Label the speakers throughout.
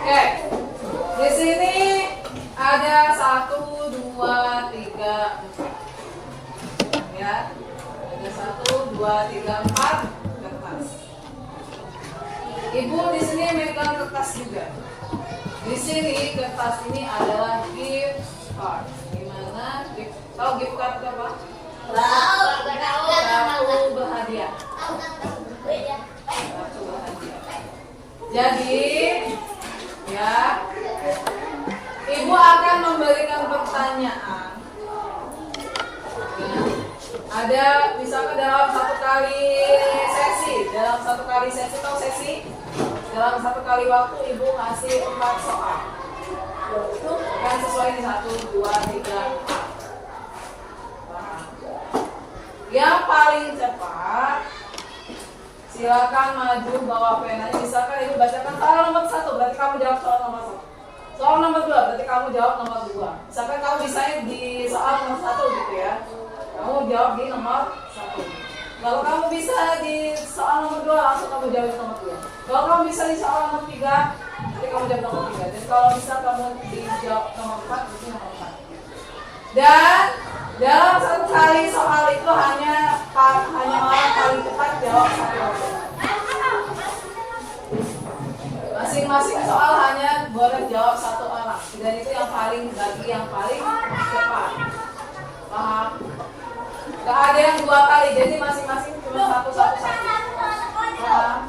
Speaker 1: Oke. Di sini ada 1, 2, 3, 4. Ya. Ada 1, 2, 3, 4 kertas. Ibu di sini megang kertas juga. Di sini kertas ini adalah gift card. Gimana? Tahu gift card apa? Kartu berhadiah. Kartu berhadiah. Jadi, ya, ibu akan memberikan pertanyaan. Ya. Ada misalkan dalam satu kali sesi, tahu sesi? Dalam satu kali waktu ibu ngasih 4 soal. Itu kan sesuai di 1, 2, 3, 4. Yang paling cepat silakan maju bawa penanya. Misalkan ibu bacakan soal nomor 1, berarti kamu jawab soal nomor 1. Soal nomor 2, berarti kamu jawab nomor 2. Misalkan kamu bisanya di soal nomor 1 gitu ya, kamu jawab di nomor 1. Kalau kamu bisa di soal nomor 2, langsung kamu jawab di nomor 2. Kalau kamu bisa di soal nomor 3, nanti kamu jawab nomor 3. Dan kalau bisa kamu dijawab nomor 4, berarti nomor 4. Dan dalam satu kali soal itu hanya orang paling cepat jawab 1 orang. Masing-masing soal hanya boleh jawab 1 orang. Dan itu yang paling cepat. Paham? Gak ada yang 2 kali, jadi masing-masing cuma 1. Paham?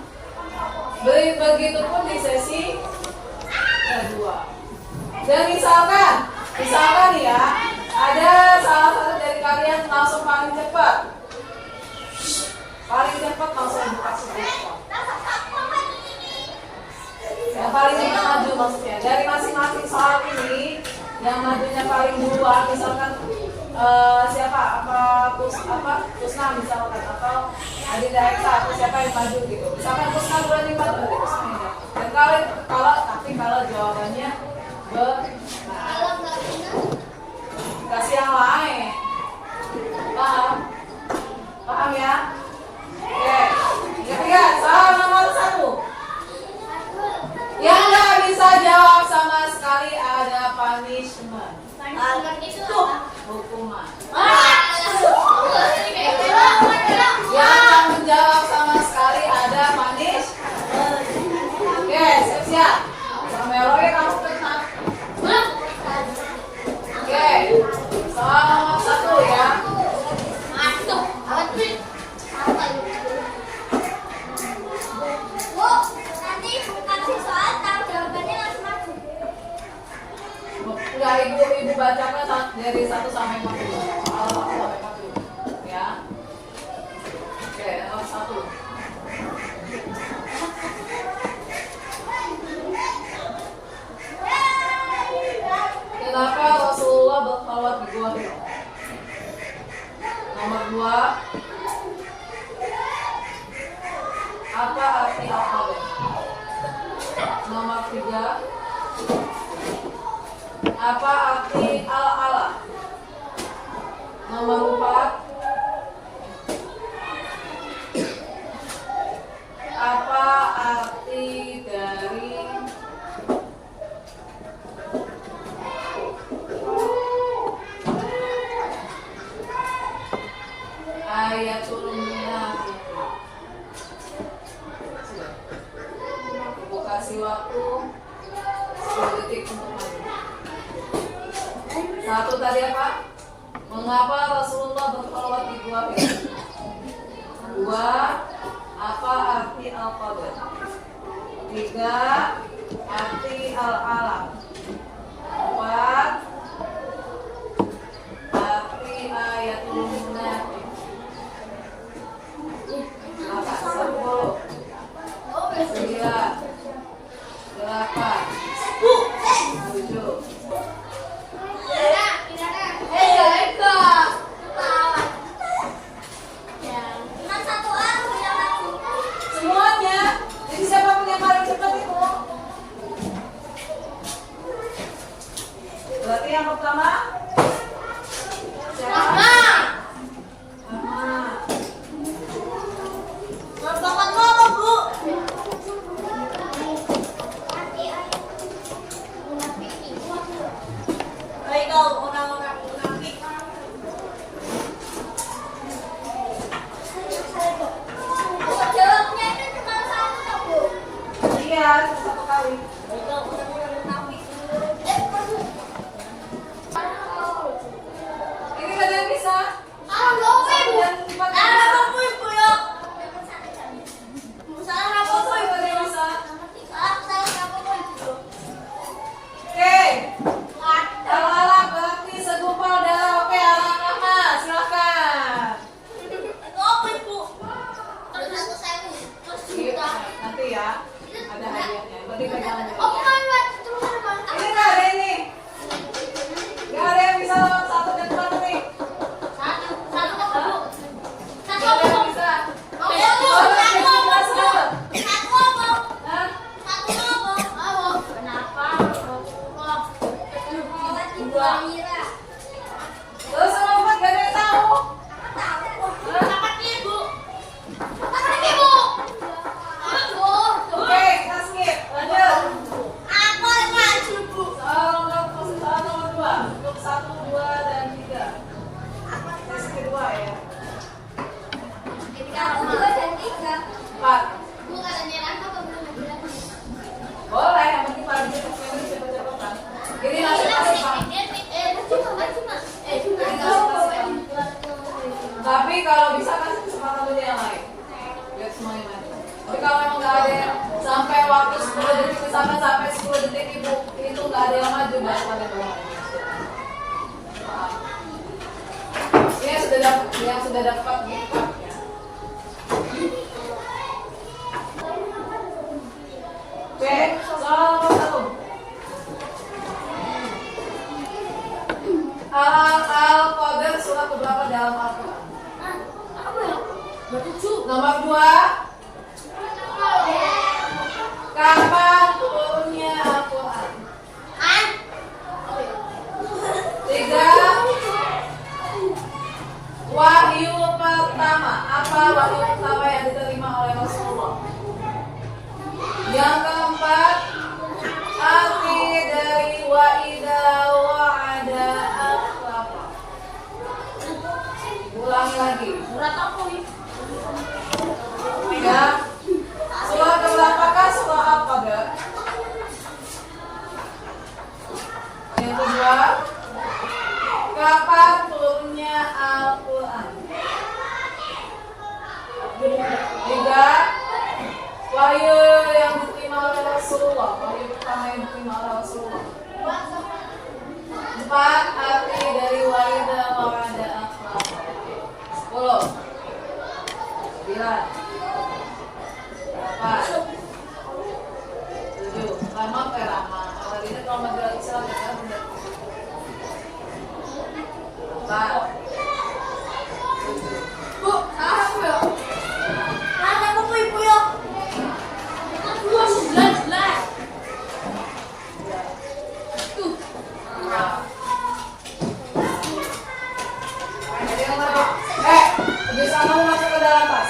Speaker 1: Begitupun di sesi kedua. Dan misalkan ya, ada salah satu dari kalian langsung paling cepat langsung buka semua. Yang paling cepat maju maksudnya. Dari masing-masing soal ini, yang majunya paling duluan, misalkan siapa? Kusna misalkan, atau Adinda Eksa, atau siapa yang maju gitu. Misalkan Kusna berani maju, berarti Kusna yang jawab. Dan kalau jawabannya benar, kasih yang lain. Paham ya? Oke. Ketiga, soal nomor 1. Yang nggak bisa jawab sama sekali ada punishment. Hukuman. Yang menjawab sama sekali ada punishment. Oke, siap-siap. Romeo, kamu tenang. Oke, soal nomor 1 ya. Enggak, ibu bacakan dari 1 sampai 40. Soal 1 sampai 40. Ya. Oke, nomor 1. Kenapa Rasulullah berkhalwat di Gua Hira? Nomor 2. Apa arti al-Qadah? Nomor 3. Apa arti al-ala? Nomor 4. Apa arti dari ayatul munafiq? Ibu kasih waktu 10 detik untuk maju. 1 tadi apa? Mengapa Rasulullah berkhalwat di Gua Hira? 2. Apa arti al-Qadah? 3. Arti al-alam. 4. Arti ayatul munafiq. 10, 9, 8, 7. Semuanya. Jadi siapapun yang paling cepat itu. Berarti yang pertama siapa? ya, cuma satu kali. Ini gak ada yang bisa. Oke, anak-anak berarti segumpal darah. Oke, anak-anak silakan. Nanti ya, ada hadiahnya. Berarti pegang dulu. Ini nggak ada ini. Nggak ada yang bisa satu dan dua nih. Nggak ada yang bisa. Terus lompat gak ada yang tahu. Oke, kita skip. Lanjut. Soal nomor 2. Untuk 1, 2, dan 3. Sesi kedua ya. 4. Boleh, yang penting paling cepet-cepetan. Ini masing-masing Pak. Tapi kalau bisa kasih kesempatan dulu yang lain. Biar semuanya maju. Tapi kalau memang nggak ada yang sampai waktu 10 detik misalkan sampai 10 detik ibu itu nggak ada yang maju baru kalian bawa. Ini yang sudah dapat gitu. Oke, soal nomor 1. Al-Qadr surat keberapa dalam Al-Quran? Nomor 2. Kapan turunnya Al-Quran? 3. Wahyu pertama. Apa wahyu pertama yang diterima oleh Rasulullah? Yang keempat, arti dari wa'ida wa'ada akhlafa. Ulangi lagi. Ya. Surah keberapakah surah Al-Qadr? Yang kedua, kapan turunnya Al-Quran? 3. Wahyu yang diterima oleh Rasulullah. Wahyu pertama yang diterima oleh Rasulullah. 4. Arti dari wa'ida wa'ada akhlafa. 10. 9. 8. 7. Lama ke lama. Kalau ini kalau majalah Islam ya benar. 4. Bu, aku ya. Bisa kamu masuk ke dalam tas.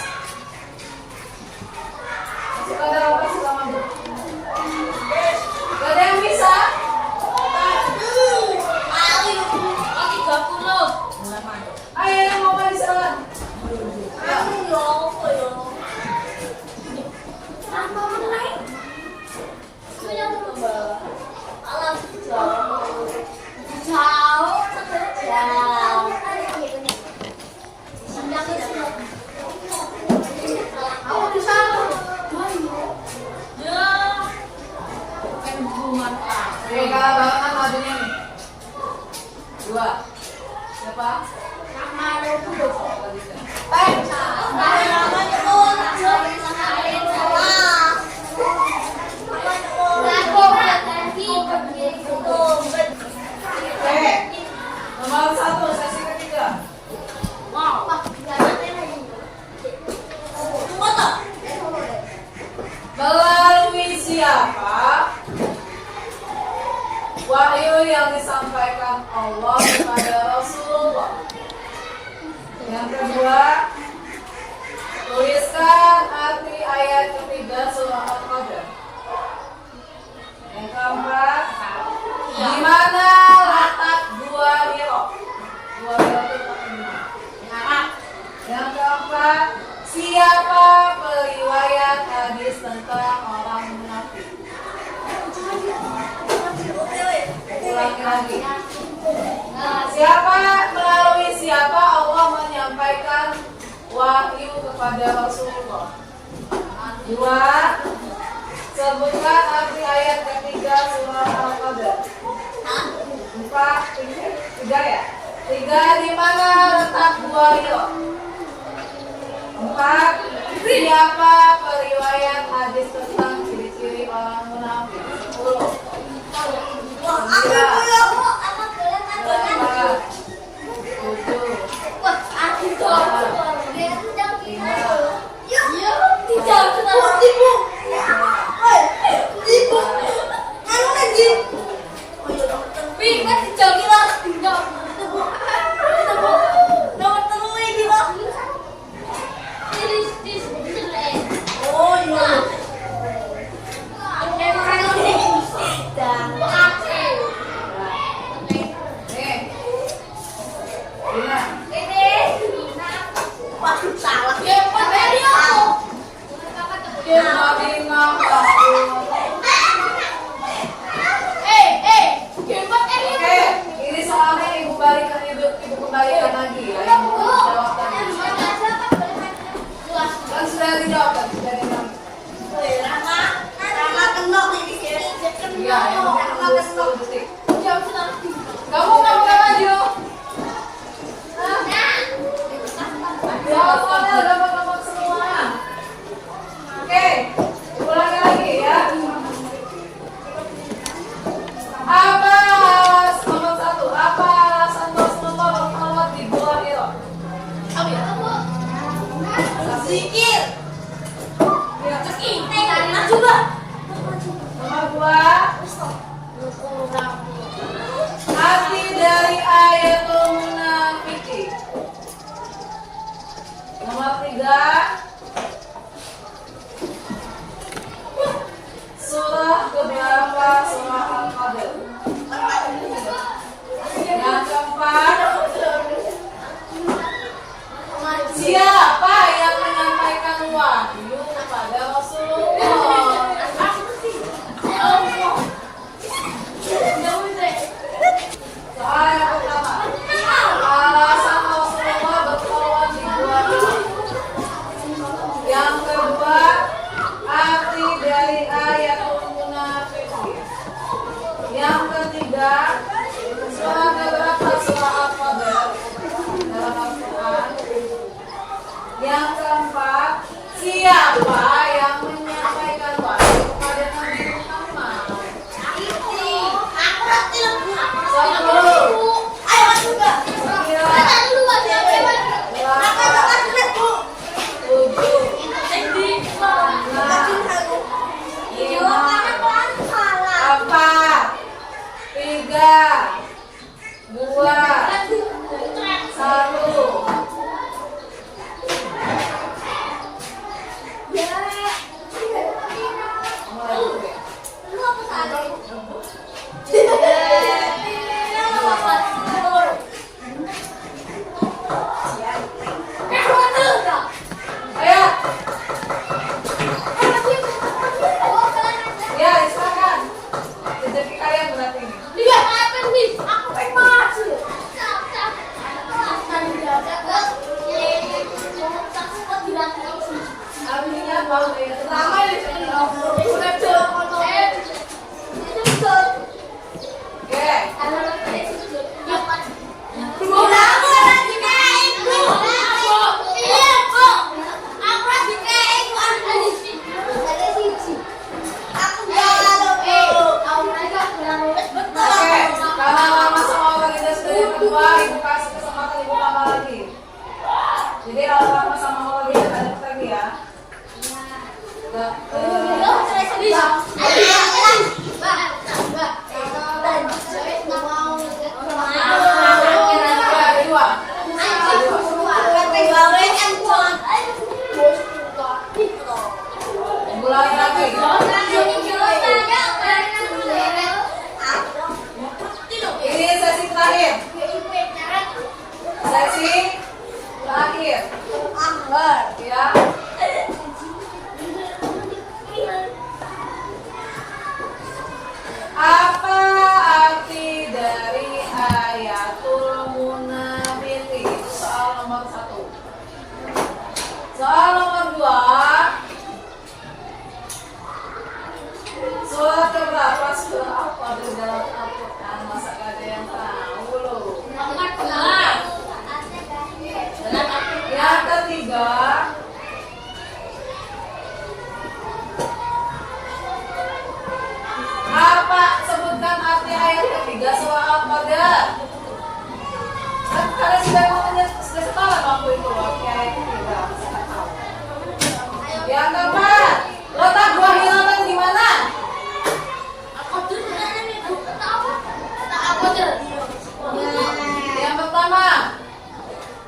Speaker 1: Masuk ke dalam tas sama Bu. Gak ada yang bisa. Ayo yang mau di sana. Oke, kalau barengan majunya nih. 2. Siapa? Nomor 1, sesi ketiga. Melalui siapa wahyu yang disampaikan Allah kepada Rasulullah? Yang kedua, tuliskan arti ayat ketiga surah Al-Qadr. Yang keempat, di mana letak dua hiro? Dua hiro itu letak di mana? Yang keempat, siapa periwayat hadis tentang orang munafik? ulangi lagi. Siapa melalui siapa Allah menyampaikan wahyu kepada Rasulullah? 2. Sebutkan arti ayat ketiga surah Al-Qadr. 4. 3 ya? 3. Di mana letak gua Hiro? 4. Siapa periwayat hadis tentang ciri-ciri orang munafik? 10. 10 detik. Kamu nggak maju? Jawabannya udah gampang semua. Oke, ulangi lagi ya. Apa nomor 1? Apa alasan Rasulullah berkhulwat di Gua Hiro? Zikir. Coba. Nomor 2. Arti dari ayatul munafiqin. Nomor 3. Surah keberapa surah Al-Qadr? Yang keempat. Siapa yang menyampaikan wahyu kepada Rasulullah? Soal yang pertama, alasan Rasulullah berkhulwat di Gua Hiro. Yang kedua, arti dari ayatul munafiqin. Yang ketiga, surah keberapa surah Al-Qadr dalam Al-Quran. Yang keempat, siapa yang menyampaikan wahyu kepada Nabi Muhammad? Jadi kalau sama orang dia ada lagi ya. Mulai lagi. Ini sesi terakhir. Sesi terakhir. Ya. surah apa di dalam Al-Quran? Masa gak ada yang tahu loh. Yang ketiga, apa? Sebutkan arti ayat ketiga surah Al-Qadar. Karena sudah sekolah waktu itu arti ayat ketiga. Yang keempat, letak buah hilangkan di mana? Yang pertama,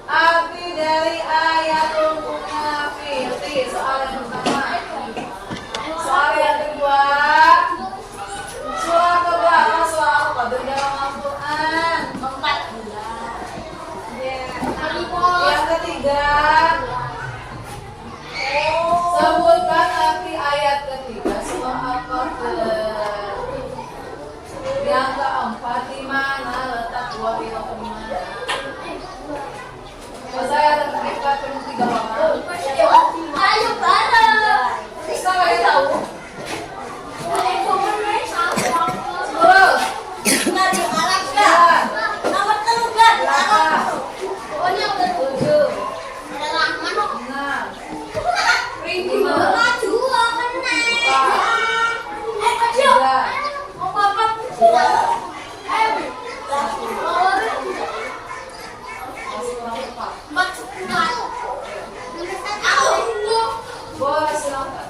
Speaker 1: arti dari ayatul munafiqin. Soal yang pertama. Soal yang kedua, surah keberapa surah Al-Qadar dalam Al-Quran? 4. Yang ketiga, sebutkan arti ayat ketiga surah Al-Qadar. Yang keempat, di mana letak buah hilangkan di mana? Saya ada mereka cuma 3 orang.
Speaker 2: Ayo bareng.
Speaker 1: Bisa nggak ya tahu? Terus.
Speaker 2: Nomor 3.
Speaker 1: Berapa?
Speaker 2: Pokoknya udah
Speaker 1: 7.
Speaker 2: ada Rahman kok.
Speaker 1: 6.
Speaker 2: Rindu maju kecil.
Speaker 1: 3.
Speaker 2: Mau apa?
Speaker 1: 2.
Speaker 2: Masih
Speaker 1: kurang 4.
Speaker 2: 4.
Speaker 1: Boleh silakan.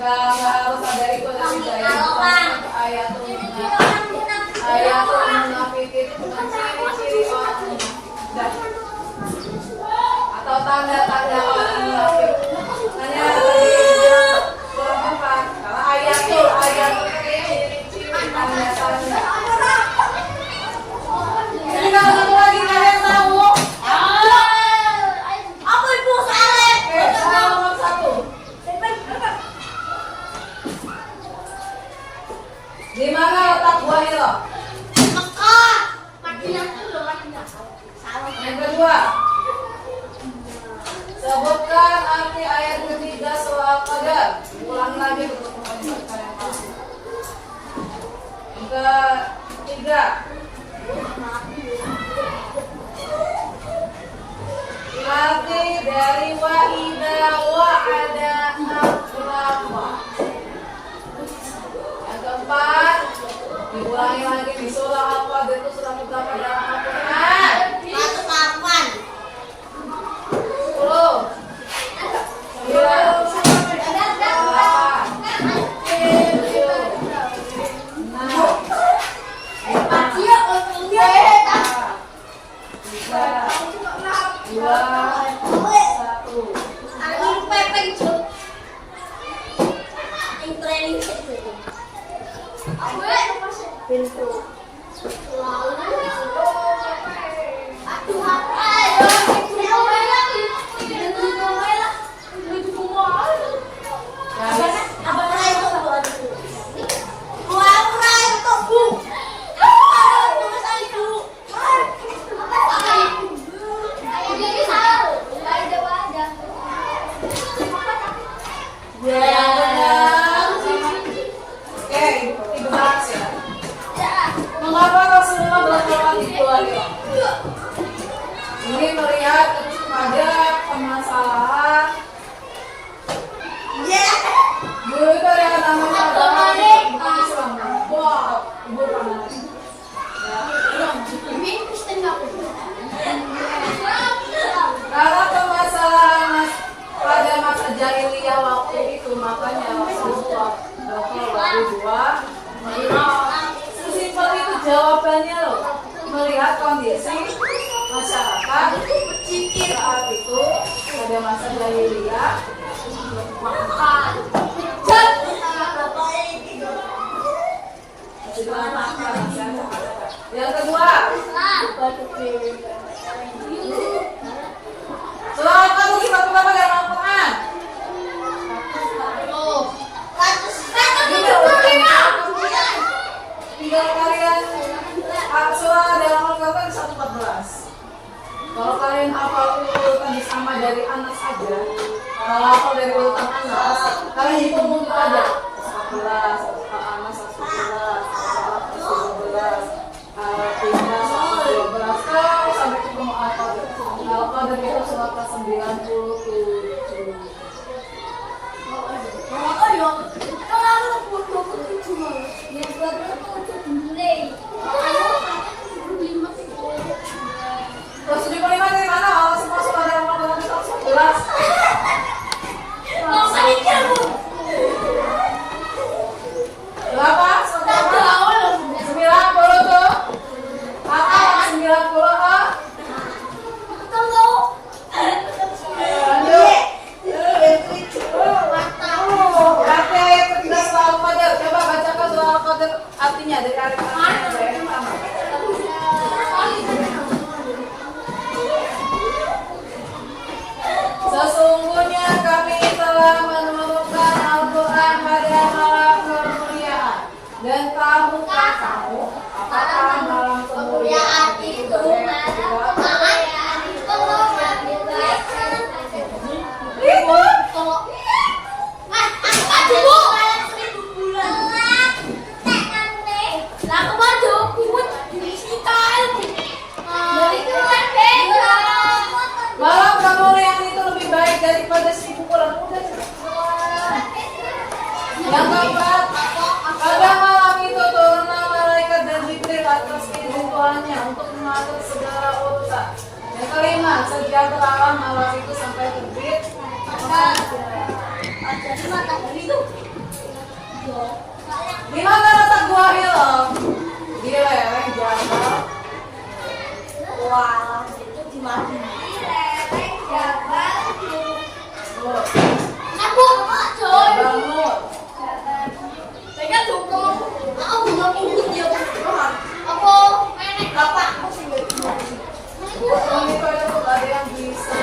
Speaker 1: Nggak harus ada itu dari ayatul munafiqin itu bukan ciri-ciri orang munafik atau tanda-tanda orang munafik. Hanya tadi kurang empat karena ayatul ciri-ciri tanda-tanda. Ini kalau satu lagi kalian tahu?
Speaker 2: Aku ibu Saleh.
Speaker 1: Oke, nomor 1. Di mana letak buah hilo?
Speaker 2: Mekah. Madinah dulu, Madinah. Salah.
Speaker 1: Yang kedua, sebutkan arti ayat ketiga surah Al-Qadar. Ulangi lagi untuk menunjukkan yang pasti. Yang ketiga, arti dari wa'ida wa'ada akhlaqa. Yang keempat, diulangi lagi di surah Al-Qadar itu surah keberapa dalam Al-Quran?
Speaker 2: 108.
Speaker 1: 10. 9.
Speaker 2: Pintu.
Speaker 1: Yang benar. Oke, dibahas ya. Mengapa Rasulullah bersolat di keluarga? Ini melihat ada permasalahan. Dulu itu ada yang namanya agama Islam. Wah, ibu kanan. Karena permasalahan pada masa jahiliyah waktu itu, makanya Rasulullah berdua sesimpel itu jawabannya loh. Melihat kondisi masyarakat saat itu pada masa jahiliyah, masih Yang kedua. Surah Al-Kahfi surat berapa dalam Al-Quran? Tinggal kalian surah dalam Al-Kahfi 114. Kalau kalian hafal urutan sama dari Anas aja, kalau hafal dari urutan Anas, kalian hitung mundur aja. 14, Anas 11, 12, 13, 12, kalau sampai ketemu Al-Qadr itu surat ke-97. Terus 75 dari mana? Oh, semua surat dalam Al-Qadr 11. Berapa? 90 tuh. Apa 90? Artinya dari arif yang pertama. Sesungguhnya kami telah menurunkan Al-Quran pada malam kemuliaan. Dan tahukah kamu apakah malam kemuliaan itu? Malam kemuliaan itu lebih baik daripada 1000 bulan. Yang keempat, pada malam itu turunlah malaikat dan Jibril atas izin Tuhannya untuk mengatur segala urusan. Yang kelima, sejahteralah malam itu sampai terbit. Di mana letak gua Hilal? Di lereng Jabal.
Speaker 2: Wah, itu di mana? Aku coy.
Speaker 1: Bangun.
Speaker 2: Pegang dulu. Aku belum ikut dia. Aku nenek bapakku sih.
Speaker 1: Ini pada tuh ada yang bisa.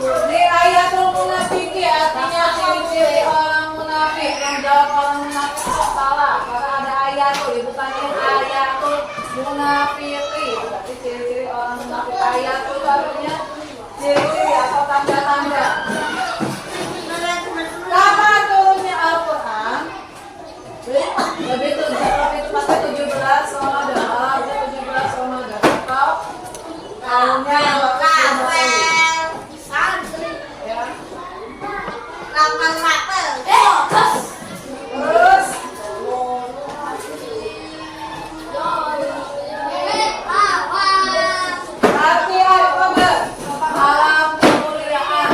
Speaker 1: Ini ayatul munafiki artinya ciri-ciri orang munafik yang jawab orang munafik salah. Karena ada ayatul dibukanin ayatul munafiki. Berarti ciri-ciri orang munafik. Ayatul artinya ciri-ciri atau tanda-tanda. Kapan turunnya Al-Quran? Lebih tepatnya 17 Ramadan. 17 Ramadan. Atau tahunnya ya. Terus arti Al-Qadar malam kemuliaan.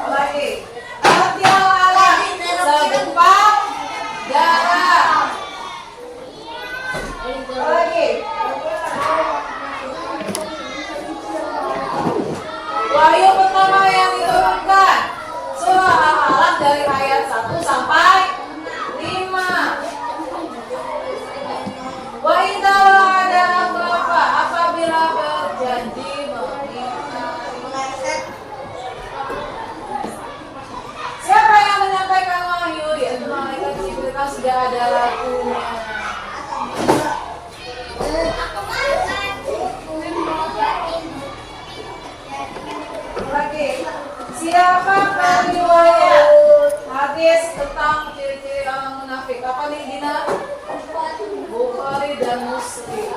Speaker 1: Lagi arti al-alam segumpal darah. Lagi wahyu pertama yang diturunkan surah Al-Alaq dari ayat 1 sampai 5. Wa idza ada apa apabila berjanji mengingkari. Siapa yang menyampaikan wahyu? Yaitu malaikat Jibril, kan sudah ada lagunya. Lagi, siapa riwayat hadis tentang ciri-ciri orang munafik? Apa nih Dina? Bukhari dan Muslim.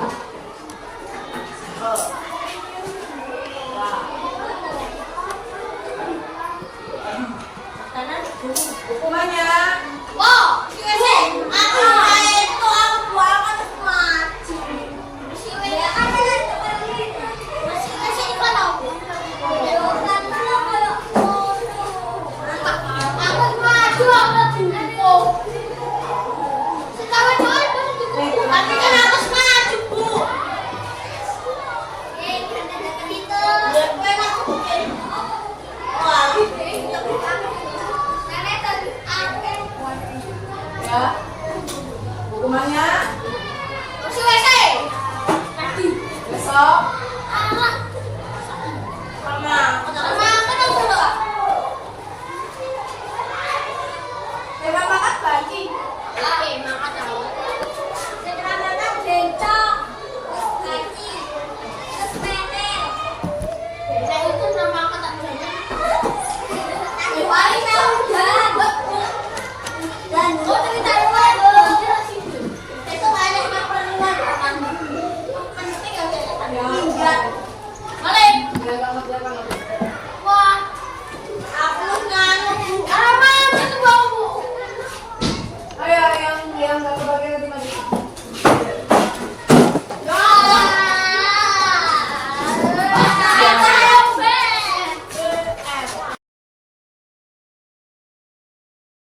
Speaker 1: Oh. Nah. Hukumannya
Speaker 2: tapi kan harus maju, Bu.
Speaker 1: ya.